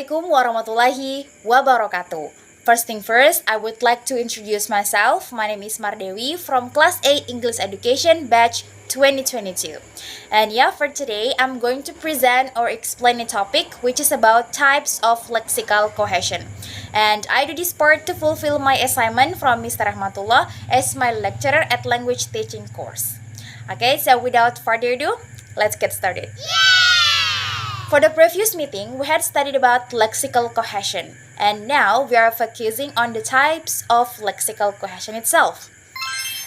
Assalamualaikum warahmatullahi wabarakatuh. First thing first, I would like to introduce myself. My name is Mardewi from Class 8 English Education Batch 2022. And yeah, for today, I'm going to present or explain a topic which is about types of lexical cohesion. And I do this part to fulfill my assignment from Mr. Rahmatullah as my lecturer at language teaching course. Okay, so without further ado, let's get started. For the previous meeting, we had studied about lexical cohesion, and now we are focusing on the types of lexical cohesion itself.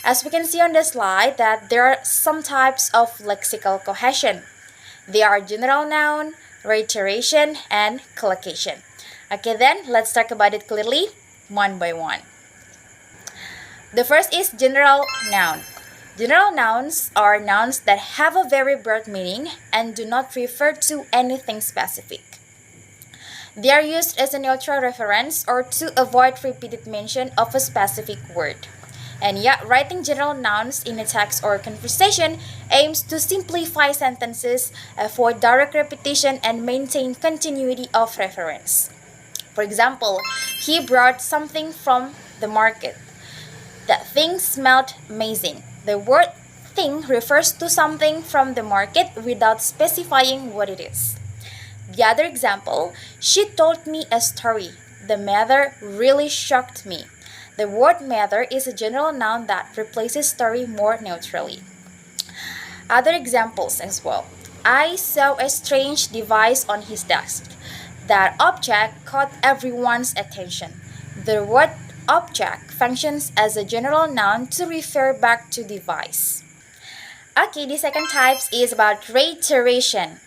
As we can see on the slide that there are some types of lexical cohesion. They are general noun, reiteration, and collocation. Okay, then let's talk about it clearly one by one. The first is general noun. General nouns are nouns that have a very broad meaning and do not refer to anything specific. They are used as a neutral reference or to avoid repeated mention of a specific word. And yeah, writing general nouns in a text or conversation aims to simplify sentences, avoid direct repetition, and maintain continuity of reference. For example, he brought something from the market. That thing smelled amazing. The word thing refers to something from the market without specifying what it is. The other example, she told me a story. The matter really shocked me. The word matter is a general noun that replaces story more neutrally. Other examples as well. I saw a strange device on his desk. That object caught everyone's attention. The word object functions as a general noun to refer back to device. Okay, the second type is about reiteration.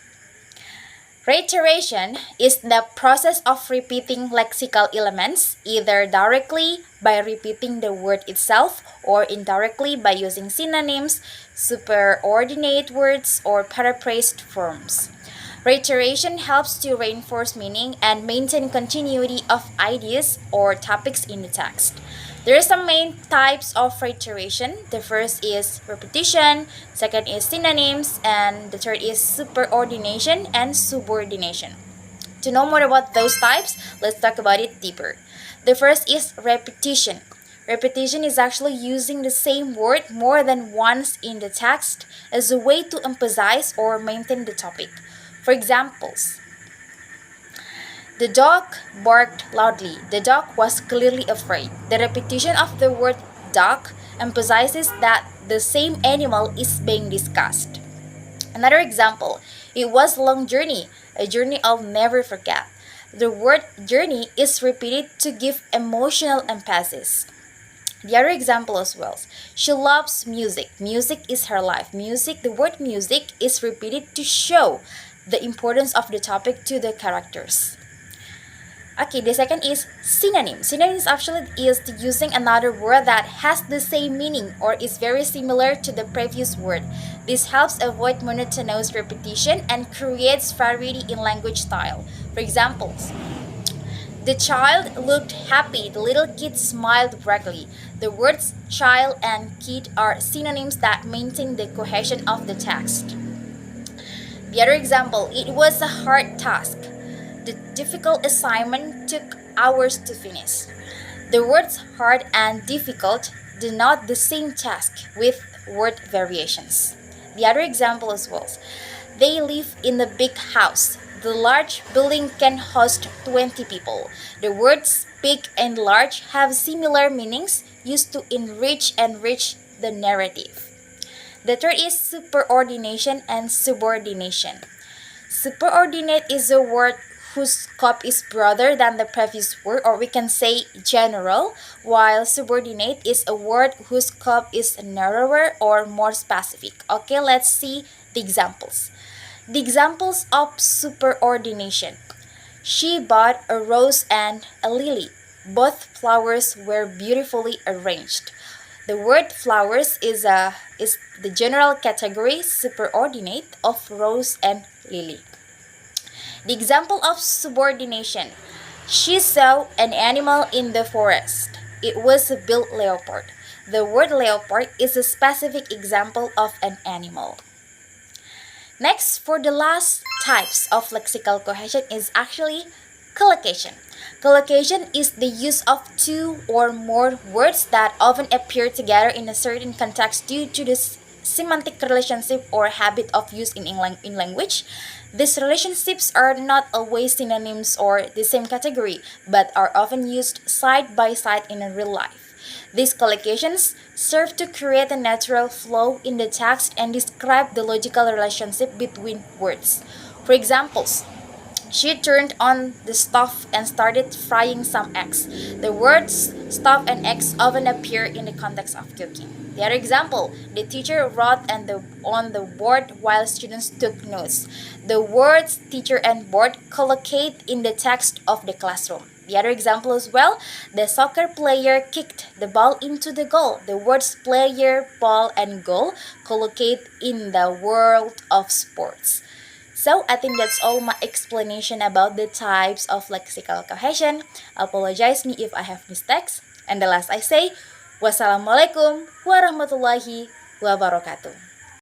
Reiteration is the process of repeating lexical elements either directly by repeating the word itself or indirectly by using synonyms, superordinate words, or paraphrased forms. Reiteration helps to reinforce meaning and maintain continuity of ideas or topics in the text. There are some main types of reiteration. The first is repetition, second is synonyms, and the third is superordination and subordination. To know more about those types, let's talk about it deeper. The first is repetition. Repetition is actually using the same word more than once in the text as a way to emphasize or maintain the topic. For examples, the dog barked loudly. The dog was clearly afraid. The repetition of the word dog emphasizes that the same animal is being discussed. Another example, it was a long journey, a journey I'll never forget. The word journey is repeated to give emotional emphasis. The other example as well, she loves music. Music is her life. The word music is repeated to show the importance of the topic to the characters. Okay, the second is synonym. Synonyms actually is using another word that has the same meaning or is very similar to the previous word. This helps avoid monotonous repetition and creates variety in language style. For examples, the child looked happy. The little kid smiled brightly. The words child and kid are synonyms that maintain the cohesion of the text. The other example, it was a hard task. The difficult assignment took hours to finish. The words hard and difficult denote the same task with word variations. The other example as well, they live in a big house. The large building can host 20 people. The words big and large have similar meanings used to enrich the narrative. The third is superordination and subordination. Superordinate is a word whose scope is broader than the previous word, or we can say general, while subordinate is a word whose scope is narrower or more specific. Okay, let's see the examples. The examples of superordination. She bought a rose and a lily. Both flowers were beautifully arranged. The word flowers is the general category superordinate of rose and lily. The example of subordination. She saw an animal in the forest. It was a built leopard. The word leopard is a specific example of an animal. Next, for the last types of lexical cohesion is actually Collocation. Collocation is the use of two or more words that often appear together in a certain context due to the semantic relationship or habit of use in language. These relationships are not always synonyms or the same category, but are often used side by side in real life. These collocations serve to create a natural flow in the text and describe the logical relationship between words. For examples, she turned on the stove and started frying some eggs. The words stove and eggs often appear in the context of cooking. The other example, the teacher wrote on the board while students took notes. The words teacher and board collocate in the text of the classroom. The other example as well, the soccer player kicked the ball into the goal. The words player, ball, and goal collocate in the world of sports. So I think that's all my explanation about the types of lexical cohesion. Apologize me if I have mistakes. And the last I say, wassalamualaikum warahmatullahi wabarakatuh.